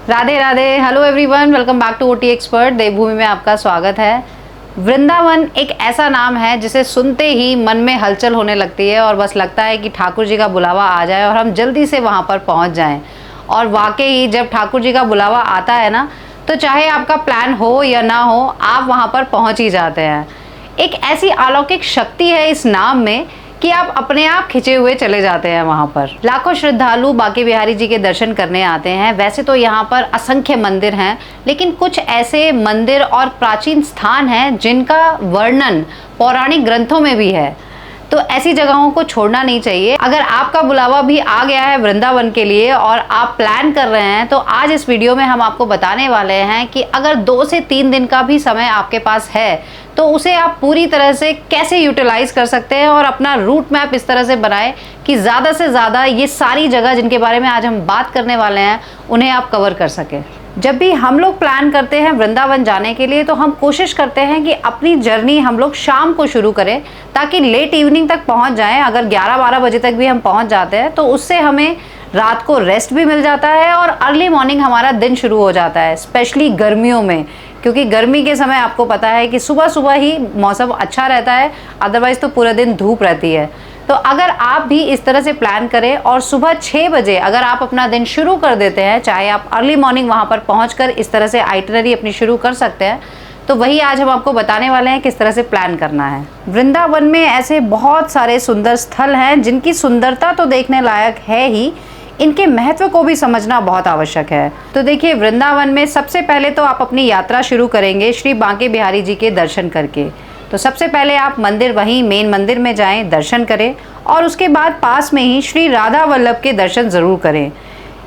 Radhe Radhe. Hello everyone, welcome back to OT expert. देवभूमि में आपका स्वागत है। वृंदावन एक ऐसा नाम है जिसे सुनते ही मन में हलचल होने लगती है और बस लगता है कि ठाकुर जी का बुलावा आ जाए और हम जल्दी से वहाँ पर पहुँच जाएं। और वाकई जब ठाकुर जी का बुलावा आता है ना, तो चाहे आपका प्लान हो या ना हो, आप वहाँ पर पहुँच ही जाते हैं। एक ऐसी अलौकिक शक्ति है इस नाम में कि आप अपने आप खिंचे हुए चले जाते हैं। वहां पर लाखों श्रद्धालु बांके बिहारी जी के दर्शन करने आते हैं। वैसे तो यहाँ पर असंख्य मंदिर हैं, लेकिन कुछ ऐसे मंदिर और प्राचीन स्थान हैं जिनका वर्णन पौराणिक ग्रंथों में भी है। तो ऐसी जगहों को छोड़ना नहीं चाहिए। अगर आपका बुलावा भी आ गया है वृंदावन के लिए और आप प्लान कर रहे हैं, तो आज इस वीडियो में हम आपको बताने वाले हैं कि अगर 2 से 3 दिन का भी समय आपके पास है तो उसे आप पूरी तरह से कैसे यूटिलाइज कर सकते हैं और अपना रूट मैप इस तरह से बनाएं कि ज़्यादा से ज़्यादा ये सारी जगह जिनके बारे में आज हम बात करने वाले हैं उन्हें आप कवर कर सकें। जब भी हम लोग प्लान करते हैं वृंदावन जाने के लिए, तो हम कोशिश करते हैं कि अपनी जर्नी हम लोग शाम को शुरू करें ताकि लेट इवनिंग तक पहुंच जाएं। अगर 11-12 बजे तक भी हम पहुंच जाते हैं तो उससे हमें रात को रेस्ट भी मिल जाता है और अर्ली मॉर्निंग हमारा दिन शुरू हो जाता है, स्पेशली गर्मियों में। क्योंकि गर्मी के समय आपको पता है कि सुबह सुबह ही मौसम अच्छा रहता है, अदरवाइज तो पूरा दिन धूप रहती है। तो अगर आप भी इस तरह से प्लान करें और सुबह 6 बजे अगर आप अपना दिन शुरू कर देते हैं, चाहे आप अर्ली मॉर्निंग वहाँ पर पहुँचकर इस तरह से आइटनरी अपनी शुरू कर सकते हैं, तो वही आज हम आपको बताने वाले हैं किस तरह से प्लान करना है। वृंदावन में ऐसे बहुत सारे सुंदर स्थल हैं जिनकी सुंदरता तो देखने लायक है ही, इनके महत्व को भी समझना बहुत आवश्यक है। तो देखिए, वृंदावन में सबसे पहले तो आप अपनी यात्रा शुरू करेंगे श्री बांके बिहारी जी के दर्शन करके। तो सबसे पहले आप मंदिर, वहीं मेन मंदिर में जाएं, दर्शन करें और उसके बाद पास में ही श्री राधा वल्लभ के दर्शन ज़रूर करें।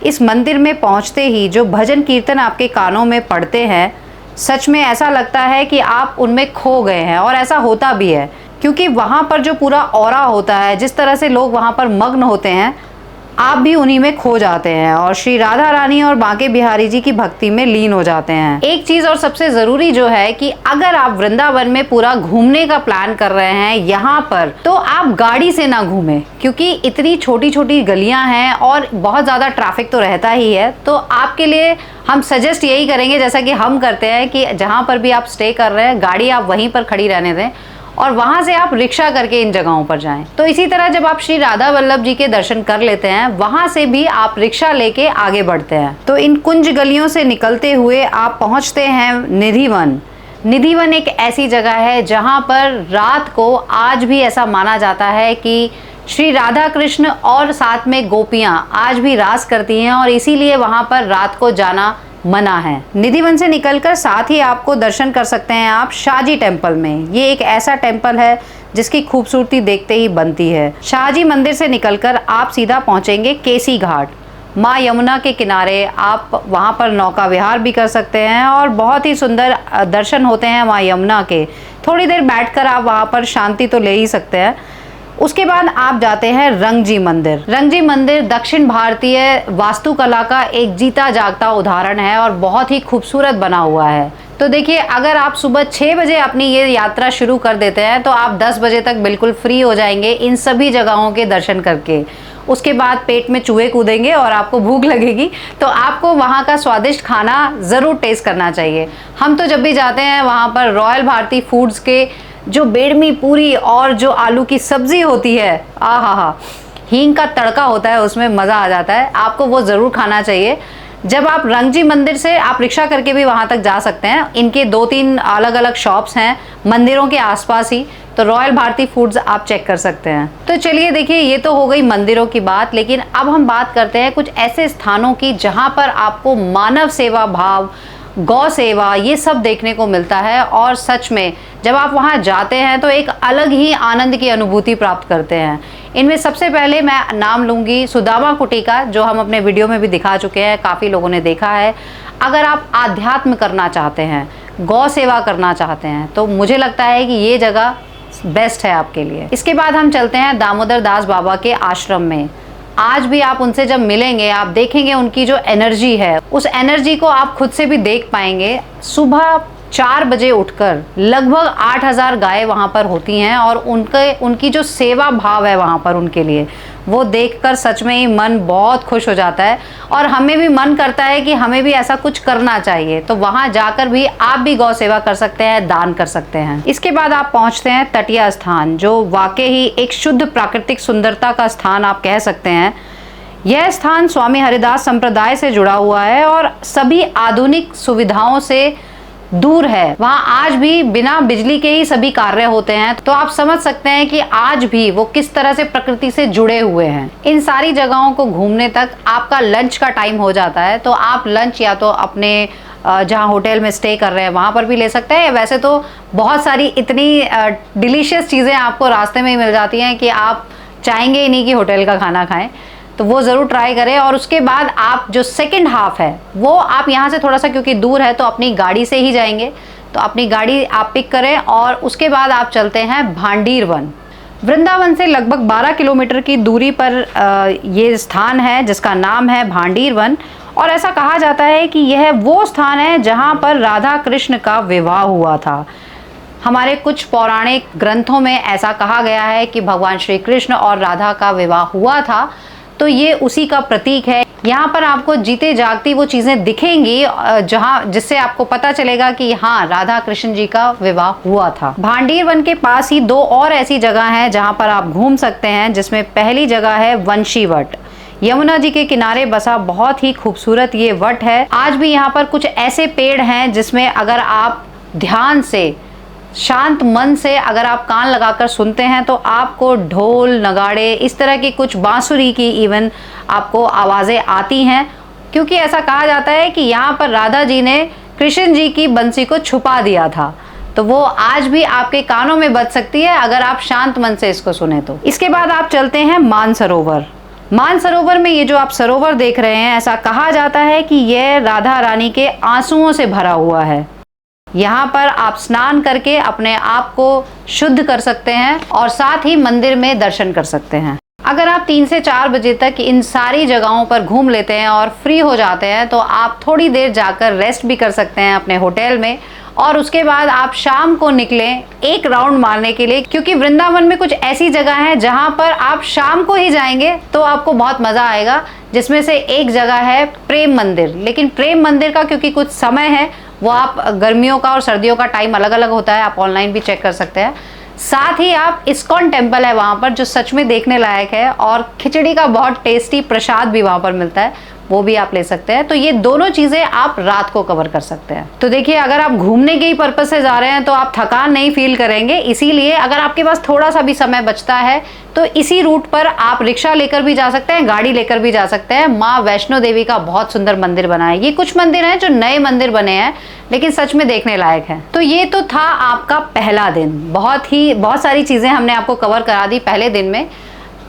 इस मंदिर में पहुंचते ही जो भजन कीर्तन आपके कानों में पड़ते हैं, सच में ऐसा लगता है कि आप उनमें खो गए हैं। और ऐसा होता भी है, क्योंकि वहाँ पर जो पूरा ऑरा होता है, जिस तरह से लोग वहाँ पर मग्न होते हैं, आप भी उन्हीं में खो जाते हैं और श्री राधा रानी और बांके बिहारी जी की भक्ति में लीन हो जाते हैं। एक चीज और सबसे जरूरी जो है कि अगर आप वृंदावन में पूरा घूमने का प्लान कर रहे हैं यहाँ पर, तो आप गाड़ी से ना घूमें, क्योंकि इतनी छोटी छोटी गलियां हैं और बहुत ज्यादा ट्रैफिक तो रहता ही है। तो आपके लिए हम सजेस्ट यही करेंगे, जैसा कि हम करते हैं, कि जहाँ पर भी आप स्टे कर रहे हैं गाड़ी आप वहीं पर खड़ी रहने दें और वहां से आप रिक्शा करके इन जगहों पर जाएं। तो इसी तरह जब आप श्री राधा वल्लभ जी के दर्शन कर लेते हैं, वहां से भी आप रिक्शा लेके आगे बढ़ते हैं। तो इन कुंज गलियों से निकलते हुए आप पहुंचते हैं निधिवन। निधिवन एक ऐसी जगह है जहां पर रात को आज भी ऐसा माना जाता है कि श्री राधा कृष्ण और साथ में गोपियां आज भी रास करती हैं और इसीलिए वहां पर रात को जाना मना है। निधिवन से निकलकर साथ ही आपको दर्शन कर सकते हैं आप शाहजी टेम्पल में। ये एक ऐसा टेम्पल है जिसकी खूबसूरती देखते ही बनती है। शाहजी मंदिर से निकलकर आप सीधा पहुंचेंगे केसी घाट। माँ यमुना के किनारे आप वहां पर नौका विहार भी कर सकते हैं और बहुत ही सुंदर दर्शन होते हैं माँ यमुना के। थोड़ी देर बैठकर आप वहां पर शांति तो ले ही सकते हैं। उसके बाद आप जाते हैं रंगजी मंदिर। रंगजी मंदिर दक्षिण भारतीय वास्तुकला का एक जीता जागता उदाहरण है और बहुत ही खूबसूरत बना हुआ है। तो देखिए, अगर आप सुबह 6 बजे अपनी ये यात्रा शुरू कर देते हैं तो आप 10 बजे तक बिल्कुल फ्री हो जाएंगे इन सभी जगहों के दर्शन करके। उसके बाद पेट में चूहे कूदेंगे और आपको भूख लगेगी, तो आपको वहाँ का स्वादिष्ट खाना ज़रूर टेस्ट करना चाहिए। हम तो जब भी जाते हैं वहाँ पर रॉयल भारती फूड्स के जो बेडमी पूरी और जो आलू की सब्जी होती है, आहा, हींग का तड़का होता है, उसमें मज़ा आ जाता है। आपको वो ज़रूर खाना चाहिए। जब आप रंगजी मंदिर से आप रिक्शा करके भी वहाँ तक जा सकते हैं। इनके 2-3 अलग अलग शॉप्स हैं मंदिरों के आसपास ही, तो रॉयल भारती फूड्स आप चेक कर सकते हैं। तो चलिए देखिए, ये तो हो गई मंदिरों की बात, लेकिन अब हम बात करते हैं कुछ ऐसे स्थानों की जहाँ पर आपको मानव सेवा भाव, गौ सेवा, ये सब देखने को मिलता है। और सच में जब आप वहाँ जाते हैं तो एक अलग ही आनंद की अनुभूति प्राप्त करते हैं। इनमें सबसे पहले मैं नाम लूँगी सुदामा कुटी का, जो हम अपने वीडियो में भी दिखा चुके हैं, काफ़ी लोगों ने देखा है। अगर आप आध्यात्म करना चाहते हैं, गौ सेवा करना चाहते हैं, तो मुझे लगता है कि ये जगह बेस्ट है आपके लिए। इसके बाद हम चलते हैं दामोदर दास बाबा के आश्रम में। आज भी आप उनसे जब मिलेंगे, आप देखेंगे उनकी जो एनर्जी है, उस एनर्जी को आप खुद से भी देख पाएंगे। सुबह 4 बजे उठकर लगभग 8000 गायें वहाँ पर होती हैं और उनकी जो सेवा भाव है वहाँ पर उनके लिए, वो देखकर सच में ही मन बहुत खुश हो जाता है और हमें भी मन करता है कि हमें भी ऐसा कुछ करना चाहिए। तो वहां जाकर भी आप भी गौ सेवा कर सकते हैं, दान कर सकते हैं। इसके बाद आप पहुंचते हैं तटीय स्थान, जो वाकई ही एक शुद्ध प्राकृतिक सुंदरता का स्थान आप कह सकते हैं। यह स्थान स्वामी हरिदास संप्रदाय से जुड़ा हुआ है और सभी आधुनिक सुविधाओं से दूर है। वहाँ आज भी बिना बिजली के ही सभी कार्य होते हैं। तो आप समझ सकते हैं कि आज भी वो किस तरह से प्रकृति से जुड़े हुए हैं। इन सारी जगहों को घूमने तक आपका लंच का टाइम हो जाता है, तो आप लंच या तो अपने जहाँ होटल में स्टे कर रहे हैं वहाँ पर भी ले सकते हैं। वैसे तो बहुत सारी इतनी डिलीशियस चीज़ें आपको रास्ते में ही मिल जाती हैं कि आप चाहेंगे ही नहीं कि होटल का खाना खाएं। तो वो ज़रूर ट्राई करें। और उसके बाद आप जो सेकंड हाफ है वो आप यहाँ से थोड़ा सा, क्योंकि दूर है तो अपनी गाड़ी से ही जाएंगे, तो अपनी गाड़ी आप पिक करें और उसके बाद आप चलते हैं भांडीर वन। वृंदावन से लगभग 12 किलोमीटर की दूरी पर ये स्थान है जिसका नाम है भांडीर वन। और ऐसा कहा जाता है कि यह वो स्थान है जहाँ पर राधा कृष्ण का विवाह हुआ था। हमारे कुछ पौराणिक ग्रंथों में ऐसा कहा गया है कि भगवान श्री कृष्ण और राधा का विवाह हुआ था, तो ये उसी का प्रतीक है। यहाँ पर आपको जीते जागती वो चीज़ें दिखेंगी जिससे आपको पता चलेगा कि हाँ, राधा कृष्ण जी का विवाह हुआ था। भांडीर वन के पास ही 2 और ऐसी जगह हैं जहाँ पर आप घूम सकते हैं, जिसमें पहली जगह है वंशी वट। यमुना जी के किनारे बसा बहुत ही खूबसूरत ये वट है। आज भी यहाँ पर कुछ ऐसे पेड़ हैं जिसमें अगर आप ध्यान से, शांत मन से अगर आप कान लगाकर सुनते हैं तो आपको ढोल, नगाड़े, इस तरह की कुछ बांसुरी की इवन आपको आवाज़ें आती हैं। क्योंकि ऐसा कहा जाता है कि यहाँ पर राधा जी ने कृष्ण जी की बंसी को छुपा दिया था, तो वो आज भी आपके कानों में बज सकती है अगर आप शांत मन से इसको सुने तो। इसके बाद आप चलते हैं मानसरोवर। मानसरोवर में ये जो आप सरोवर देख रहे हैं, ऐसा कहा जाता है कि यह राधा रानी के आंसुओं से भरा हुआ है। यहाँ पर आप स्नान करके अपने आप को शुद्ध कर सकते हैं और साथ ही मंदिर में दर्शन कर सकते हैं। अगर आप 3 से 4 बजे तक इन सारी जगहों पर घूम लेते हैं और फ्री हो जाते हैं तो आप थोड़ी देर जाकर रेस्ट भी कर सकते हैं अपने होटल में। और उसके बाद आप शाम को निकलें एक राउंड मारने के लिए, क्योंकि वृंदावन में कुछ ऐसी जगह है जहाँ पर आप शाम को ही जाएंगे तो आपको बहुत मज़ा आएगा। जिसमें से एक जगह है प्रेम मंदिर। लेकिन प्रेम मंदिर का क्योंकि कुछ समय है, वो आप गर्मियों का और सर्दियों का टाइम अलग अलग होता है, आप ऑनलाइन भी चेक कर सकते हैं। साथ ही आप इस्कॉन टेम्पल है वहाँ पर, जो सच में देखने लायक है, और खिचड़ी का बहुत टेस्टी प्रसाद भी वहाँ पर मिलता है, वो भी आप ले सकते हैं। तो ये दोनों चीज़ें आप रात को कवर कर सकते हैं। तो देखिए, अगर आप घूमने के ही पर्पज से जा रहे हैं तो आप थकान नहीं फील करेंगे। इसीलिए अगर आपके पास थोड़ा सा भी समय बचता है तो इसी रूट पर आप रिक्शा लेकर भी जा सकते हैं, गाड़ी लेकर भी जा सकते हैं। माँ वैष्णो देवी का बहुत सुंदर मंदिर बना है। ये कुछ मंदिर हैं जो नए मंदिर बने हैं लेकिन सच में देखने लायक है। तो ये तो था आपका पहला दिन। बहुत सारी चीज़ें हमने आपको कवर करा दी पहले दिन में।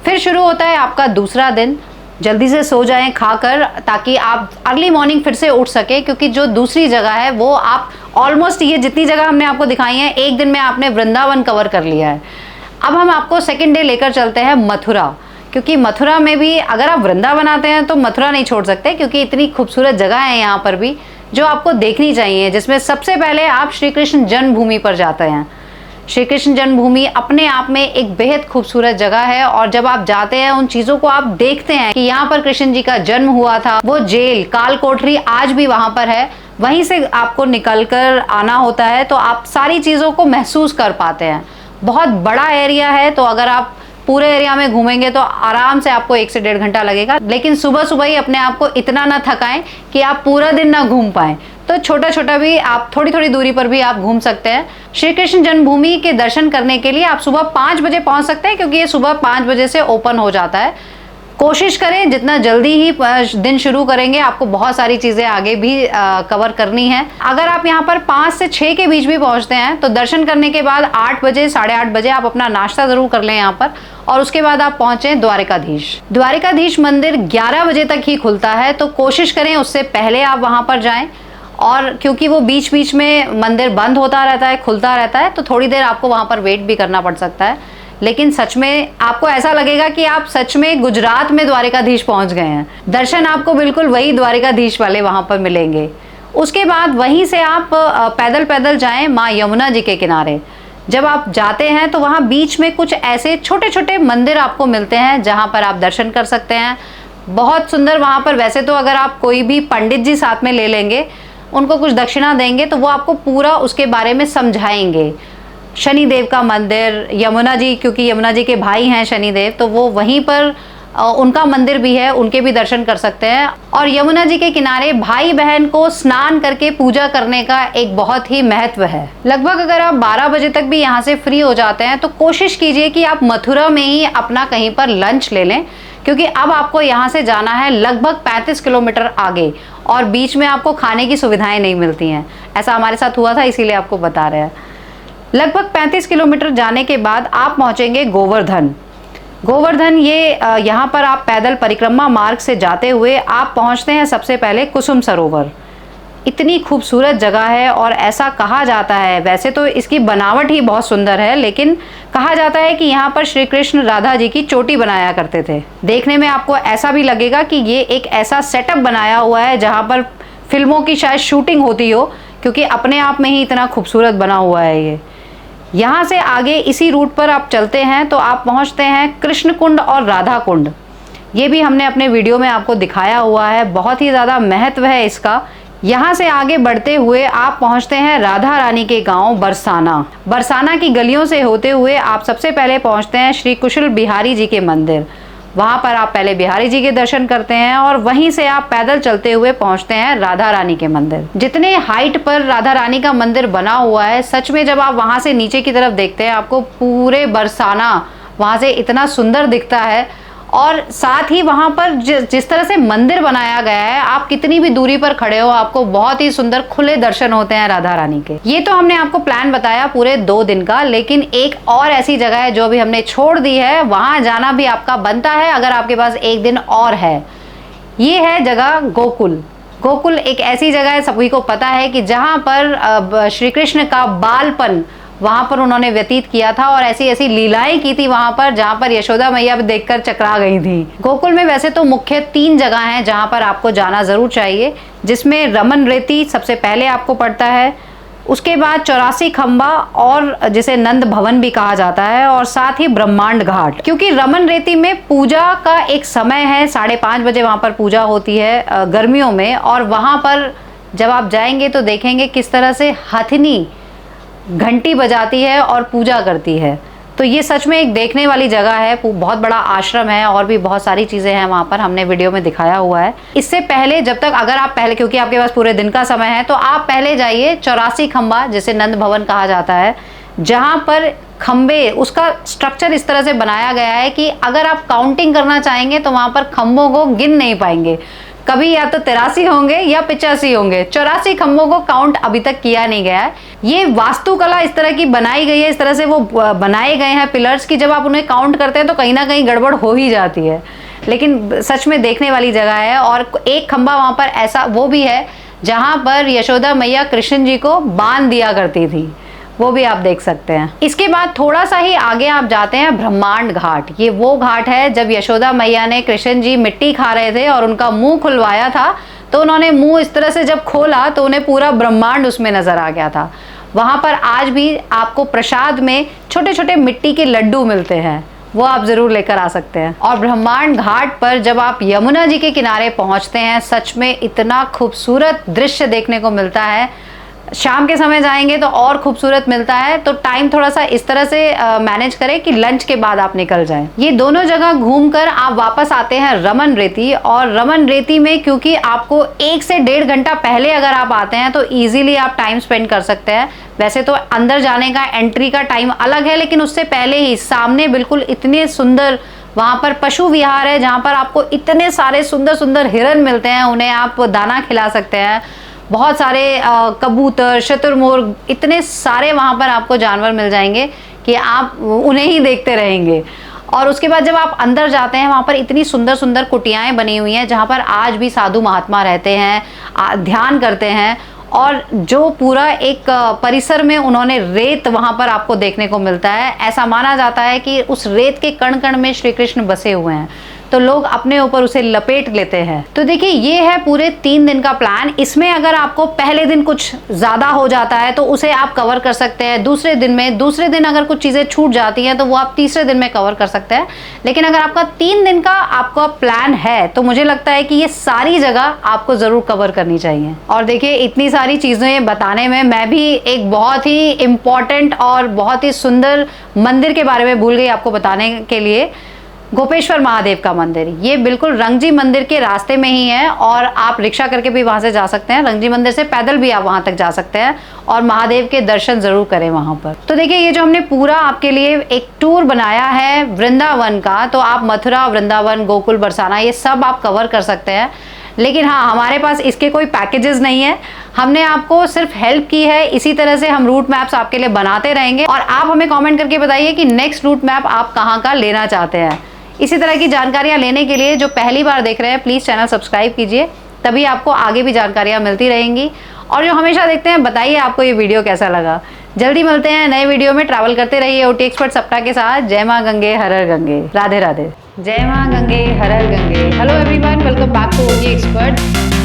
फिर शुरू होता है आपका दूसरा दिन। जल्दी से सो जाएं खाकर, ताकि आप अर्ली मॉर्निंग फिर से उठ सके, क्योंकि जो दूसरी जगह है वो आप ऑलमोस्ट, ये जितनी जगह हमने आपको दिखाई है, एक दिन में आपने वृंदावन कवर कर लिया है। अब हम आपको सेकेंड डे लेकर चलते हैं मथुरा, क्योंकि मथुरा में भी अगर आप वृंदावन आते हैं तो मथुरा नहीं छोड़ सकते, क्योंकि इतनी खूबसूरत जगह है यहाँ पर भी जो आपको देखनी चाहिए। जिसमें सबसे पहले आप श्री कृष्ण जन्मभूमि पर जाते हैं। श्री कृष्ण जन्मभूमि अपने आप में एक बेहद खूबसूरत जगह है, और जब आप जाते हैं उन चीज़ों को आप देखते हैं कि यहाँ पर कृष्ण जी का जन्म हुआ था। वो जेल काल कोठरी आज भी वहाँ पर है, वहीं से आपको निकलकर आना होता है, तो आप सारी चीज़ों को महसूस कर पाते हैं। बहुत बड़ा एरिया है, तो अगर आप पूरे एरिया में घूमेंगे तो आराम से आपको 1 से 1.5 घंटा लगेगा। लेकिन सुबह सुबह ही अपने आप को इतना ना थकाएं कि आप पूरा दिन ना घूम पाएं, तो छोटा छोटा भी आप थोड़ी थोड़ी दूरी पर भी आप घूम सकते हैं। श्री कृष्ण जन्मभूमि के दर्शन करने के लिए आप सुबह 5 बजे पहुंच सकते हैं, क्योंकि ये सुबह 5 बजे से ओपन हो जाता है। कोशिश करें जितना जल्दी ही दिन शुरू करेंगे, आपको बहुत सारी चीज़ें आगे भी कवर करनी है। अगर आप यहाँ पर 5 से 6 के बीच भी पहुँचते हैं तो दर्शन करने के बाद 8 बजे 8:30 बजे आप अपना नाश्ता ज़रूर कर लें यहाँ पर, और उसके बाद आप पहुँचें द्वारिकाधीश। द्वारिकाधीश मंदिर 11 बजे तक ही खुलता है, तो कोशिश करें उससे पहले आप वहाँ पर जाएँ। और क्योंकि वो बीच बीच में मंदिर बंद होता रहता है, खुलता रहता है, तो थोड़ी देर आपको वहाँ पर वेट भी करना पड़ सकता है। लेकिन सच में आपको ऐसा लगेगा कि आप सच में गुजरात में द्वारिकाधीश पहुँच गए हैं। दर्शन आपको बिल्कुल वही द्वारिकाधीश वाले वहाँ पर मिलेंगे। उसके बाद वहीं से आप पैदल पैदल जाएं माँ यमुना जी के किनारे। जब आप जाते हैं तो वहाँ बीच में कुछ ऐसे छोटे छोटे मंदिर आपको मिलते हैं जहाँ पर आप दर्शन कर सकते हैं। बहुत सुंदर वहाँ पर। वैसे तो अगर आप कोई भी पंडित जी साथ में ले लेंगे, उनको कुछ दक्षिणा देंगे तो वो आपको पूरा उसके बारे में समझाएंगे। शनिदेव का मंदिर, यमुना जी, क्योंकि यमुना जी के भाई हैं शनिदेव, तो वो वहीं पर उनका मंदिर भी है, उनके भी दर्शन कर सकते हैं। और यमुना जी के किनारे भाई बहन को स्नान करके पूजा करने का एक बहुत ही महत्व है। लगभग अगर आप 12 बजे तक भी यहाँ से फ्री हो जाते हैं तो कोशिश कीजिए कि आप मथुरा में ही अपना कहीं पर लंच ले लें, क्योंकि अब आपको यहाँ से जाना है लगभग 35 किलोमीटर आगे और बीच में आपको खाने की सुविधाएं नहीं मिलती हैं। ऐसा हमारे साथ हुआ था, इसीलिए आपको बता रहे हैं। लगभग 35 किलोमीटर जाने के बाद आप पहुँचेंगे गोवर्धन। गोवर्धन ये यहाँ पर आप पैदल परिक्रमा मार्ग से जाते हुए आप पहुँचते हैं सबसे पहले कुसुम सरोवर। इतनी खूबसूरत जगह है और ऐसा कहा जाता है, वैसे तो इसकी बनावट ही बहुत सुंदर है, लेकिन कहा जाता है कि यहाँ पर श्री कृष्ण राधा जी की चोटी बनाया करते थे। देखने में आपको ऐसा भी लगेगा कि ये एक ऐसा सेटअप बनाया हुआ है जहाँ पर फिल्मों की शायद शूटिंग होती हो, क्योंकि अपने आप में ही इतना खूबसूरत बना हुआ है ये। यहाँ से आगे इसी रूट पर आप चलते हैं तो आप पहुँचते हैं कृष्ण कुंड और राधा कुंड। ये भी हमने अपने वीडियो में आपको दिखाया हुआ है, बहुत ही ज़्यादा महत्व है इसका। यहाँ से आगे बढ़ते हुए आप पहुँचते हैं राधा रानी के गांव बरसाना। बरसाना की गलियों से होते हुए आप सबसे पहले पहुँचते हैं श्री कुशल बिहारी जी के मंदिर। वहाँ पर आप पहले बिहारी जी के दर्शन करते हैं और वहीं से आप पैदल चलते हुए पहुँचते हैं राधा रानी के मंदिर। जितने हाइट पर राधा रानी का मंदिर बना हुआ है, सच में जब आप वहाँ से नीचे की तरफ देखते हैं आपको पूरे बरसाना वहाँ से इतना सुंदर दिखता है। और साथ ही वहाँ पर जिस तरह से मंदिर बनाया गया है, आप कितनी भी दूरी पर खड़े हो आपको बहुत ही सुंदर खुले दर्शन होते हैं राधा रानी के। ये तो हमने आपको प्लान बताया पूरे 2 दिन का, लेकिन एक और ऐसी जगह है जो अभी हमने छोड़ दी है, वहाँ जाना भी आपका बनता है अगर आपके पास एक दिन और है। ये है जगह गोकुल। गोकुल एक ऐसी जगह है, सभी को पता है, कि जहाँ पर श्री कृष्ण का बालपन वहाँ पर उन्होंने व्यतीत किया था और ऐसी ऐसी लीलाएं की थी वहाँ पर, जहाँ पर यशोदा मैया भी देखकर चकरा गई थी। गोकुल में वैसे तो मुख्य 3 जगह हैं जहाँ पर आपको जाना ज़रूर चाहिए, जिसमें रमन रेती सबसे पहले आपको पड़ता है, उसके बाद 84 खंबा और जिसे नंद भवन भी कहा जाता है, और साथ ही ब्रह्मांड घाट। क्योंकि रमन रेती में पूजा का एक समय है, 5:30 बजे वहाँ पर पूजा होती है गर्मियों में, और वहाँ पर जब आप जाएंगे तो देखेंगे किस तरह से हथिनी घंटी बजाती है और पूजा करती है। तो ये सच में एक देखने वाली जगह है, बहुत बड़ा आश्रम है और भी बहुत सारी चीज़ें हैं वहाँ पर, हमने वीडियो में दिखाया हुआ है। इससे पहले जब तक अगर आप पहले, क्योंकि आपके पास पूरे दिन का समय है, तो आप पहले जाइए 84 खंबा जिसे नंद भवन कहा जाता है, जहाँ पर खंबे, उसका स्ट्रक्चर इस तरह से बनाया गया है कि अगर आप काउंटिंग करना चाहेंगे तो वहाँ पर खंबों को गिन नहीं पाएंगे। कभी या तो 83 होंगे या 85 होंगे, 84 खंभों को काउंट अभी तक किया नहीं गया है। ये वास्तुकला इस तरह की बनाई गई है, इस तरह से वो बनाए गए हैं पिलर्स की, जब आप उन्हें काउंट करते हैं तो कहीं ना कहीं गड़बड़ हो ही जाती है। लेकिन सच में देखने वाली जगह है। और एक खंभा वहाँ पर ऐसा वो भी है जहाँ पर यशोदा मैया कृष्ण जी को बांध दिया करती थी, वो भी आप देख सकते हैं। इसके बाद थोड़ा सा ही आगे आप जाते हैं ब्रह्मांड घाट। ये वो घाट है जब यशोदा मैया ने कृष्ण जी मिट्टी खा रहे थे और उनका मुंह खुलवाया था, तो उन्होंने मुंह इस तरह से जब खोला तो उन्हें पूरा ब्रह्मांड उसमें नजर आ गया था। वहां पर आज भी आपको प्रसाद में छोटे छोटे मिट्टी के लड्डू मिलते हैं, वो आप जरूर लेकर आ सकते हैं। और ब्रह्मांड घाट पर जब आप यमुना जी के किनारे पहुंचते हैं, सच में इतना खूबसूरत दृश्य देखने को मिलता है। शाम के समय जाएंगे तो और खूबसूरत मिलता है। तो टाइम थोड़ा सा इस तरह से मैनेज करें कि लंच के बाद आप निकल जाएं। ये दोनों जगह घूमकर आप वापस आते हैं रमन रेती। और रमन रेती में क्योंकि आपको 1 से 1.5 घंटा पहले अगर आप आते हैं तो इजीली आप टाइम स्पेंड कर सकते हैं। वैसे तो अंदर जाने का एंट्री का टाइम अलग है, लेकिन उससे पहले ही सामने बिल्कुल इतने सुंदर वहाँ पर पशु विहार है, जहाँ पर आपको इतने सारे सुंदर सुंदर हिरन मिलते हैं, उन्हें आप दाना खिला सकते हैं। बहुत सारे कबूतर, शुतुरमुर्ग, इतने सारे वहाँ पर आपको जानवर मिल जाएंगे कि आप उन्हें ही देखते रहेंगे। और उसके बाद जब आप अंदर जाते हैं, वहाँ पर इतनी सुंदर सुंदर कुटियाएं बनी हुई हैं जहाँ पर आज भी साधु महात्मा रहते हैं, ध्यान करते हैं। और जो पूरा एक परिसर में उन्होंने रेत वहाँ पर आपको देखने को मिलता है। ऐसा माना जाता है कि उस रेत के कण कण में श्री कृष्ण बसे हुए हैं। तो लोग अपने ऊपर उसे लपेट लेते हैं। तो देखिए ये है पूरे 3 दिन का प्लान। इसमें अगर आपको पहले दिन कुछ ज्यादा हो जाता है तो उसे आप कवर कर सकते हैं दूसरे दिन में, दूसरे दिन अगर कुछ चीजें छूट जाती हैं तो वो आप तीसरे दिन में कवर कर सकते हैं। लेकिन अगर आपका 3 दिन का आपका प्लान है तो मुझे लगता है कि ये सारी जगह आपको जरूर कवर करनी चाहिए। और देखिए इतनी सारी चीजें बताने में मैं भी एक बहुत ही इंपॉर्टेंट और बहुत ही सुंदर मंदिर के बारे में भूल गई आपको बताने के लिए। गोपेश्वर महादेव का मंदिर, ये बिल्कुल रंगजी मंदिर के रास्ते में ही है और आप रिक्शा करके भी वहां से जा सकते हैं। रंगजी मंदिर से पैदल भी आप वहां तक जा सकते हैं और महादेव के दर्शन जरूर करें वहां पर। तो देखिए ये जो हमने पूरा आपके लिए एक टूर बनाया है वृंदावन का, तो आप मथुरा, वृंदावन, गोकुल, बरसाना ये सब आप कवर कर सकते हैं। लेकिन हाँ, हमारे पास इसके कोई पैकेजेस नहीं है, हमने आपको सिर्फ हेल्प की है। इसी तरह से हम रूट मैप्स आपके लिए बनाते रहेंगे और आप हमें कमेंट करके बताइए कि नेक्स्ट रूट मैप आप कहाँ का लेना चाहते हैं। इसी तरह की जानकारियां लेने के लिए जो पहली बार देख रहे हैं प्लीज़ चैनल सब्सक्राइब कीजिए, तभी आपको आगे भी जानकारियां मिलती रहेंगी। और जो हमेशा देखते हैं बताइए आपको ये वीडियो कैसा लगा। जल्दी मिलते हैं नए वीडियो में। ट्रैवल करते रहिए ओटी एक्सपर्ट सप्ताह के साथ। जय माँ गंगे हर हर गंगे, राधे राधे। जय माँ गंगे हर हर Gange. Hello everyone, welcome back to OT expert.